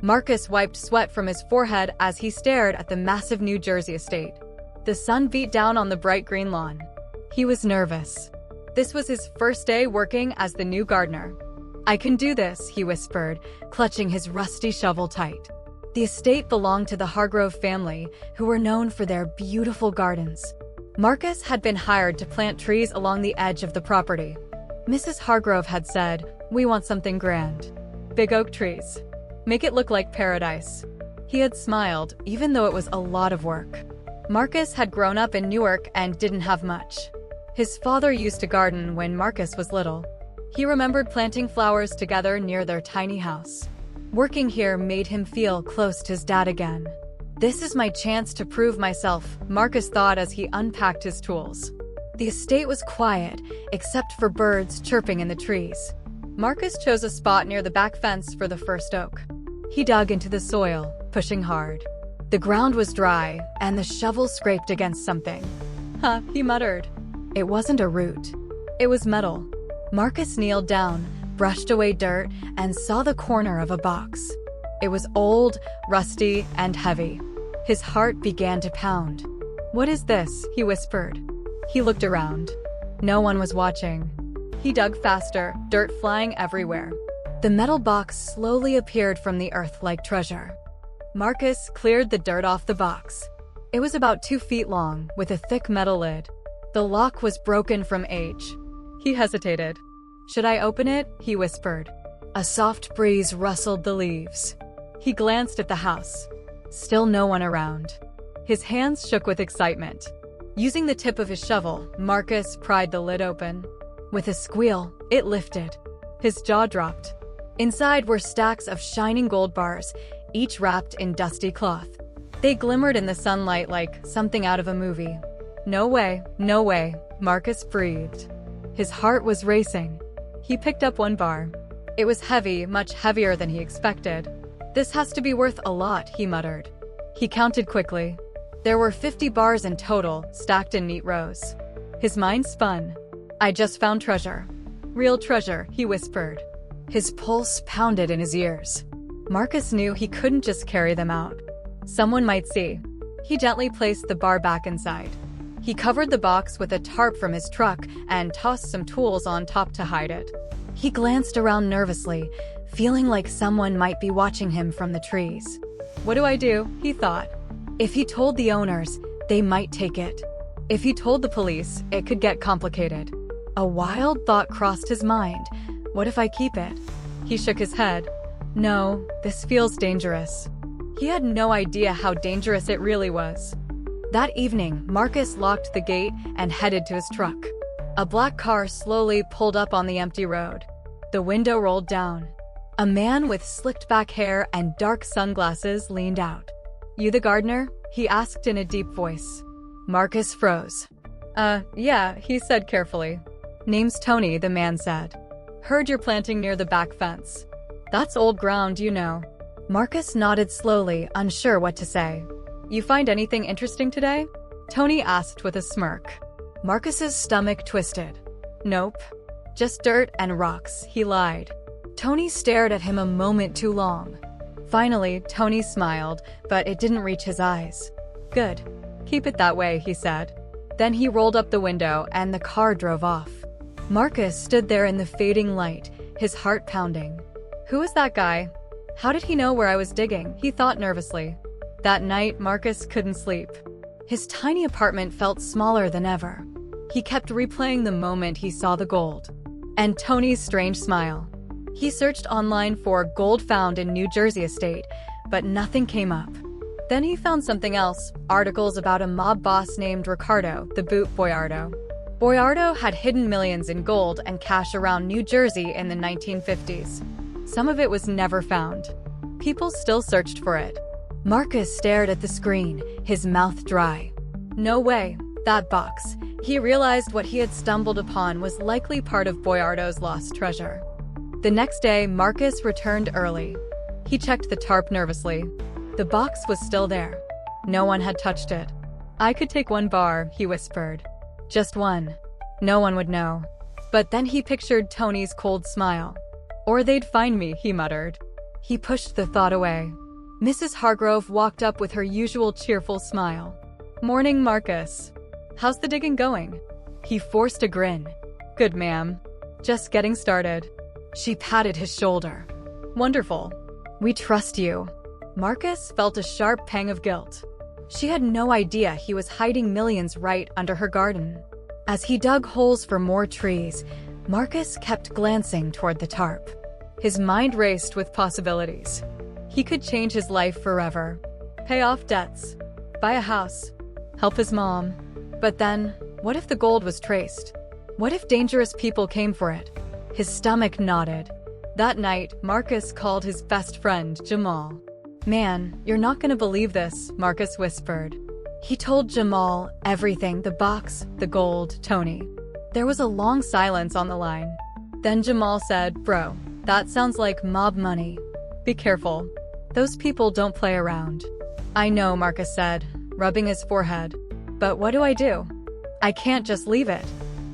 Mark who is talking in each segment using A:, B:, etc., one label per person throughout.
A: Marcus wiped sweat from his forehead as he stared at the massive New Jersey estate. The sun beat down on the bright green lawn. He was nervous. This was his first day working as the new gardener. "I can do this," he whispered, clutching his rusty shovel tight. The estate belonged to the Hargrove family, who were known for their beautiful gardens. Marcus had been hired to plant trees along the edge of the property. Mrs. Hargrove had said, "We want something grand. Big oak trees. Make it look like paradise." He had smiled, even though it was a lot of work. Marcus had grown up in Newark and didn't have much. His father used to garden when Marcus was little. He remembered planting flowers together near their tiny house. Working here made him feel close to his dad again. "This is my chance to prove myself," Marcus thought as he unpacked his tools. The estate was quiet, except for birds chirping in the trees. Marcus chose a spot near the back fence for the first oak. He dug into the soil, pushing hard. The ground was dry, and the shovel scraped against something. "Huh," he muttered. It wasn't a root. It was metal. Marcus kneeled down, brushed away dirt, and saw the corner of a box. It was old, rusty, and heavy. His heart began to pound. "What is this?" he whispered. He looked around. No one was watching. He dug faster, dirt flying everywhere. The metal box slowly appeared from the earth like treasure. Marcus cleared the dirt off the box. It was about 2 feet long, with a thick metal lid. The lock was broken from age. He hesitated. "Should I open it?" he whispered. A soft breeze rustled the leaves. He glanced at the house. Still no one around. His hands shook with excitement. Using the tip of his shovel, Marcus pried the lid open. With a squeal, it lifted. His jaw dropped. Inside were stacks of shining gold bars, each wrapped in dusty cloth. They glimmered in the sunlight like something out of a movie. "No way, no way," Marcus breathed. His heart was racing. He picked up one bar. It was heavy, much heavier than he expected. "This has to be worth a lot," he muttered. He counted quickly. There were 50 bars in total, stacked in neat rows. His mind spun. "I just found treasure. Real treasure," he whispered. His pulse pounded in his ears. Marcus knew he couldn't just carry them out. Someone might see. He gently placed the bar back inside. He covered the box with a tarp from his truck and tossed some tools on top to hide it. He glanced around nervously, feeling like someone might be watching him from the trees. "What do I do?" he thought. If he told the owners, they might take it. If he told the police, it could get complicated. A wild thought crossed his mind. What if I keep it? He shook his head. No, this feels dangerous. He had no idea how dangerous it really was. That evening, Marcus locked the gate and headed to his truck. A black car slowly pulled up on the empty road. The window rolled down. A man with slicked back hair and dark sunglasses leaned out. "You the gardener?" he asked in a deep voice. Marcus froze. Yeah, he said carefully. "Name's Tony," the man said. "Heard you're planting near the back fence. That's old ground, you know." Marcus nodded slowly, unsure what to say. "You find anything interesting today?" Tony asked with a smirk. Marcus's stomach twisted. "Nope. Just dirt and rocks," he lied. Tony stared at him a moment too long. Finally, Tony smiled, but it didn't reach his eyes. "Good. Keep it that way," he said. Then he rolled up the window and the car drove off. Marcus stood there in the fading light, his heart pounding. Who was that guy? How did he know where I was digging? He thought nervously. That night, Marcus couldn't sleep. His tiny apartment felt smaller than ever. He kept replaying the moment he saw the gold. And Tony's strange smile. He searched online for gold found in New Jersey estate, but nothing came up. Then he found something else, articles about a mob boss named Ricardo, the boot Boiardo. Boiardo had hidden millions in gold and cash around New Jersey in the 1950s. Some of it was never found. People still searched for it. Marcus stared at the screen, his mouth dry. No way, that box. He realized what he had stumbled upon was likely part of Boiardo's lost treasure. The next day, Marcus returned early. He checked the tarp nervously. The box was still there. No one had touched it. "I could take one bar," he whispered. Just one. No one would know. But then he pictured Tony's cold smile. "Or they'd find me," he muttered. He pushed the thought away. Mrs. Hargrove walked up with her usual cheerful smile. "Morning, Marcus. How's the digging going?" He forced a grin. "Good, ma'am. Just getting started." She patted his shoulder. "Wonderful. We trust you." Marcus felt a sharp pang of guilt. She had no idea he was hiding millions right under her garden. As he dug holes for more trees, Marcus kept glancing toward the tarp. His mind raced with possibilities. He could change his life forever. Pay off debts. Buy a house. Help his mom. But then, what if the gold was traced? What if dangerous people came for it? His stomach knotted. That night, Marcus called his best friend, Jamal. "Man, you're not gonna believe this," Marcus whispered. He told Jamal everything: the box, the gold, Tony. There was a long silence on the line. Then Jamal said, "Bro, that sounds like mob money. Be careful. Those people don't play around." "I know," Marcus said, rubbing his forehead. "But what do I do? I can't just leave it."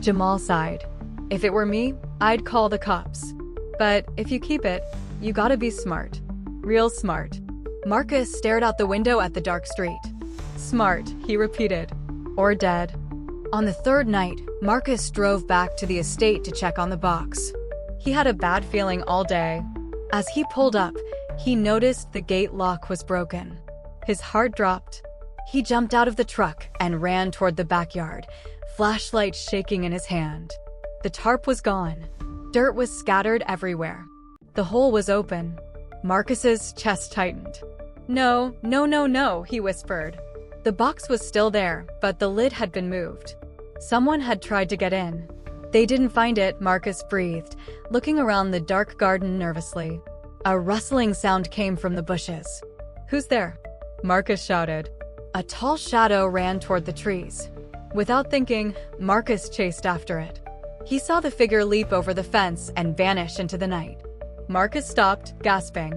A: Jamal sighed. "If it were me, I'd call the cops. But if you keep it, you gotta be smart. Real smart." Marcus stared out the window at the dark street. "Smart," he repeated. "Or dead." On the third night, Marcus drove back to the estate to check on the box. He had a bad feeling all day. As he pulled up, he noticed the gate lock was broken. His heart dropped. He jumped out of the truck and ran toward the backyard, flashlight shaking in his hand. The tarp was gone. Dirt was scattered everywhere. The hole was open. Marcus's chest tightened. "No, no, no, no," he whispered. The box was still there, but the lid had been moved. Someone had tried to get in. "They didn't find it," Marcus breathed, looking around the dark garden nervously. A rustling sound came from the bushes. "Who's there?" Marcus shouted. A tall shadow ran toward the trees. Without thinking, Marcus chased after it. He saw the figure leap over the fence and vanish into the night. Marcus stopped, gasping.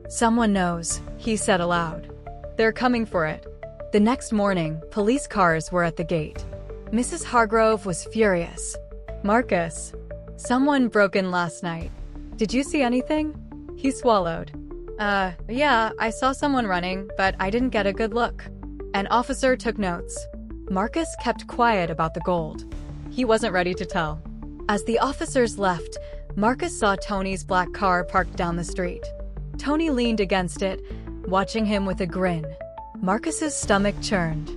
A: "Someone knows," he said aloud. "They're coming for it." The next morning, police cars were at the gate. Mrs. Hargrove was furious. "Marcus, someone broke in last night. Did you see anything?" He swallowed. Yeah, I saw someone running, but I didn't get a good look." An officer took notes. Marcus kept quiet about the gold. He wasn't ready to tell. As the officers left, Marcus saw Tony's black car parked down the street. Tony leaned against it, watching him with a grin. Marcus's stomach churned.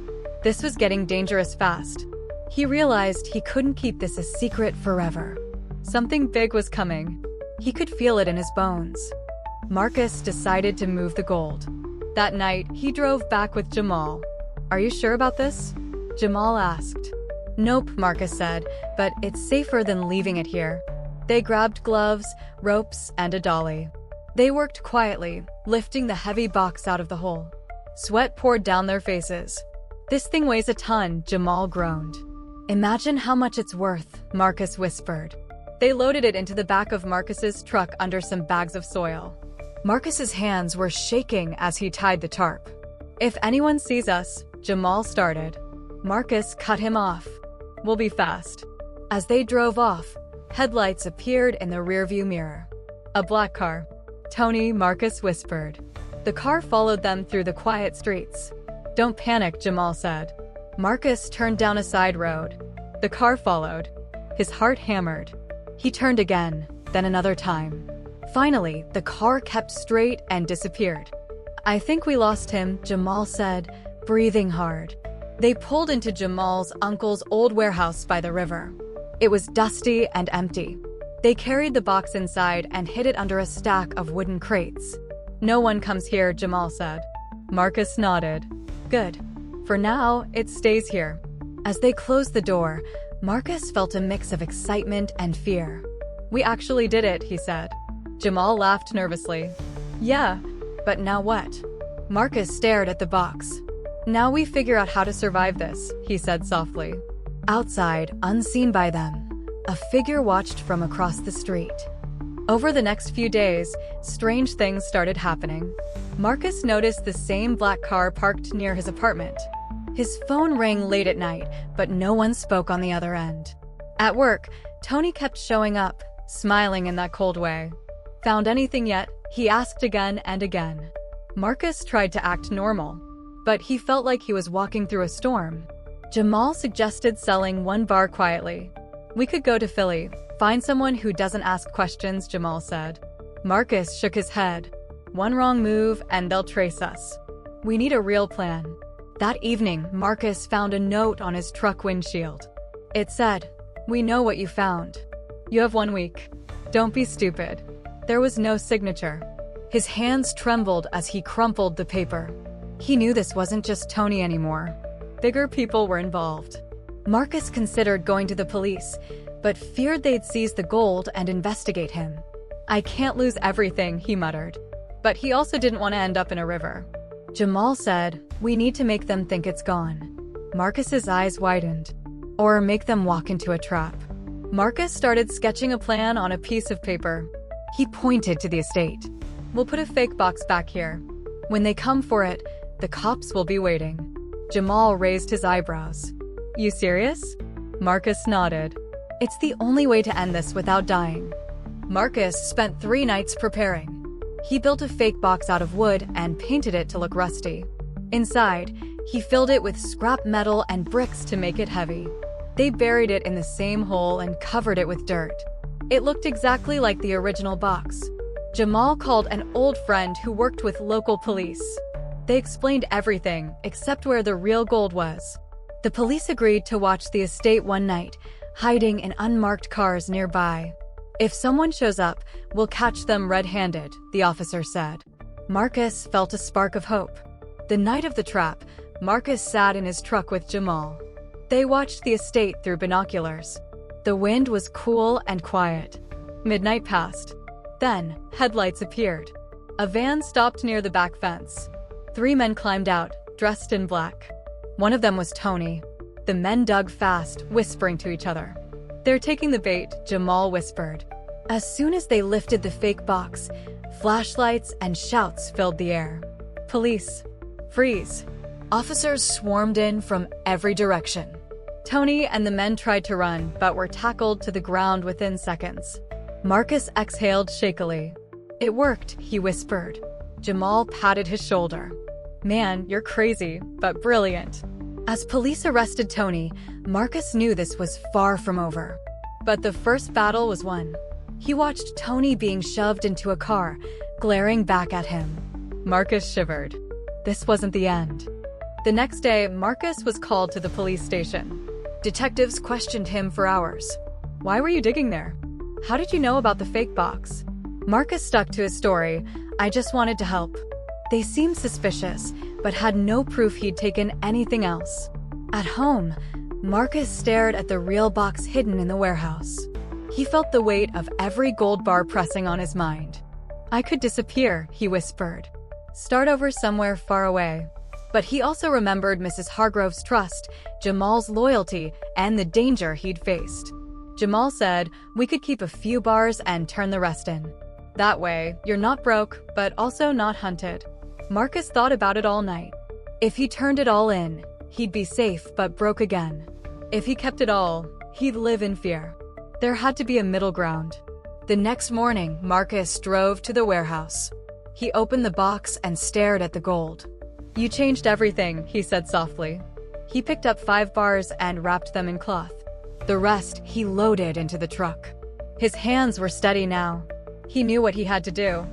A: This was getting dangerous fast. He realized he couldn't keep this a secret forever. Something big was coming. He could feel it in his bones. Marcus decided to move the gold. That night, he drove back with Jamal. "Are you sure about this?" Jamal asked. "Nope," Marcus said, "but it's safer than leaving it here." They grabbed gloves, ropes, and a dolly. They worked quietly, lifting the heavy box out of the hole. Sweat poured down their faces. "This thing weighs a ton," Jamal groaned. "Imagine how much it's worth," Marcus whispered. They loaded it into the back of Marcus's truck under some bags of soil. Marcus's hands were shaking as he tied the tarp. "If anyone sees us," Jamal started. Marcus cut him off. "We'll be fast." As they drove off, headlights appeared in the rearview mirror. "A black car." "Tony," Marcus whispered. The car followed them through the quiet streets. "Don't panic," Jamal said. Marcus turned down a side road. The car followed. His heart hammered. He turned again, then another time. Finally, the car kept straight and disappeared. "I think we lost him," Jamal said, breathing hard. They pulled into Jamal's uncle's old warehouse by the river. It was dusty and empty. They carried the box inside and hid it under a stack of wooden crates. "No one comes here," Jamal said. Marcus nodded. "Good. For now, it stays here." As they closed the door, Marcus felt a mix of excitement and fear. "We actually did it," he said. Jamal laughed nervously. "Yeah, but now what?" Marcus stared at the box. "Now we figure out how to survive this," he said softly. Outside, unseen by them, a figure watched from across the street. Over the next few days, strange things started happening. Marcus noticed the same black car parked near his apartment. His phone rang late at night, but no one spoke on the other end. At work, Tony kept showing up, smiling in that cold way. "Found anything yet?" He asked again and again. Marcus tried to act normal, but he felt like he was walking through a storm. Jamal suggested selling one bar quietly. "We could go to Philly, find someone who doesn't ask questions," Jamal said. Marcus shook his head. "One wrong move and they'll trace us. We need a real plan." That evening, Marcus found a note on his truck windshield. It said, "We know what you found. You have 1 week. Don't be stupid." There was no signature. His hands trembled as he crumpled the paper. He knew this wasn't just Tony anymore. Bigger people were involved. Marcus considered going to the police, but feared they'd seize the gold and investigate him. "I can't lose everything," he muttered. But he also didn't want to end up in a river. Jamal said, "We need to make them think it's gone." Marcus's eyes widened. "Or make them walk into a trap." Marcus started sketching a plan on a piece of paper. He pointed to the estate. "We'll put a fake box back here. When they come for it, the cops will be waiting." Jamal raised his eyebrows. "You serious?" Marcus nodded. "It's the only way to end this without dying." Marcus spent 3 nights preparing. He built a fake box out of wood and painted it to look rusty. Inside, he filled it with scrap metal and bricks to make it heavy. They buried it in the same hole and covered it with dirt. It looked exactly like the original box. Jamal called an old friend who worked with local police. They explained everything except where the real gold was. The police agreed to watch the estate one night, hiding in unmarked cars nearby. "If someone shows up, we'll catch them red-handed," the officer said. Marcus felt a spark of hope. The night of the trap, Marcus sat in his truck with Jamal. They watched the estate through binoculars. The wind was cool and quiet. Midnight passed. Then, headlights appeared. A van stopped near the back fence. 3 men climbed out, dressed in black. One of them was Tony. The men dug fast, whispering to each other. "They're taking the bait," Jamal whispered. As soon as they lifted the fake box, flashlights and shouts filled the air. "Police! Freeze!" Officers swarmed in from every direction. Tony and the men tried to run, but were tackled to the ground within seconds. Marcus exhaled shakily. "It worked," he whispered. Jamal patted his shoulder. "Man, you're crazy, but brilliant." As police arrested Tony, Marcus knew this was far from over. But the first battle was won. He watched Tony being shoved into a car, glaring back at him. Marcus shivered. This wasn't the end. The next day, Marcus was called to the police station. Detectives questioned him for hours. "Why were you digging there? How did you know about the fake box?" Marcus stuck to his story. "I just wanted to help." They seemed suspicious, but had no proof he'd taken anything else. At home, Marcus stared at the real box hidden in the warehouse. He felt the weight of every gold bar pressing on his mind. "I could disappear," he whispered. "Start over somewhere far away." But he also remembered Mrs. Hargrove's trust, Jamal's loyalty, and the danger he'd faced. Jamal said, "We could keep a few bars and turn the rest in. That way, you're not broke, but also not hunted." Marcus thought about it all night. If he turned it all in, he'd be safe but broke again. If he kept it all, he'd live in fear. There had to be a middle ground. The next morning, Marcus drove to the warehouse. He opened the box and stared at the gold. "You changed everything," he said softly. He picked up 5 bars and wrapped them in cloth. The rest he loaded into the truck. His hands were steady now. He knew what he had to do.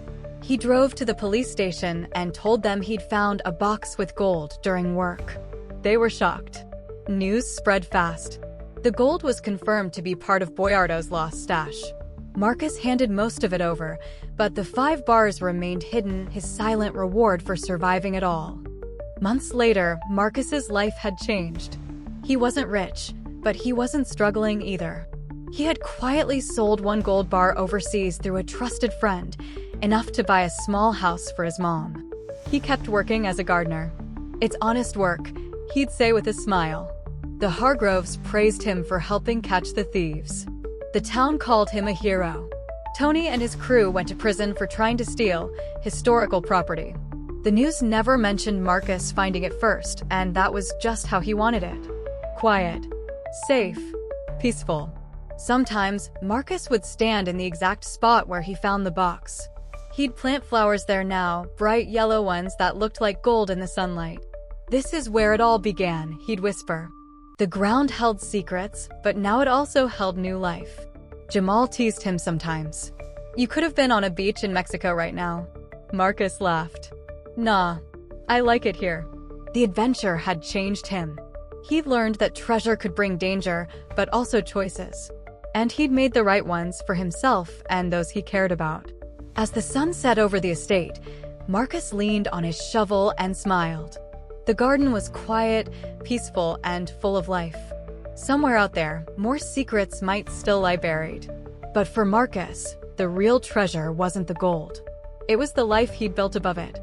A: He drove to the police station and told them he'd found a box with gold during work. They were shocked. News spread fast. The gold was confirmed to be part of Boyardo's lost stash. Marcus handed most of it over, but the 5 bars remained hidden, his silent reward for surviving it all. Months later, Marcus's life had changed. He wasn't rich, but he wasn't struggling either. He had quietly sold 1 gold bar overseas through a trusted friend, enough to buy a small house for his mom. He kept working as a gardener. "It's honest work," he'd say with a smile. The Hargroves praised him for helping catch the thieves. The town called him a hero. Tony and his crew went to prison for trying to steal historical property. The news never mentioned Marcus finding it first, and that was just how he wanted it. Quiet, safe, peaceful. Sometimes, Marcus would stand in the exact spot where he found the box. He'd plant flowers there now, bright yellow ones that looked like gold in the sunlight. "This is where it all began," he'd whisper. The ground held secrets, but now it also held new life. Jamal teased him sometimes. "You could have been on a beach in Mexico right now." Marcus laughed. "Nah, I like it here." The adventure had changed him. He'd learned that treasure could bring danger, but also choices. And he'd made the right ones for himself and those he cared about. As the sun set over the estate, Marcus leaned on his shovel and smiled. The garden was quiet, peaceful, and full of life. Somewhere out there, more secrets might still lie buried. But for Marcus, the real treasure wasn't the gold. It was the life he'd built above it.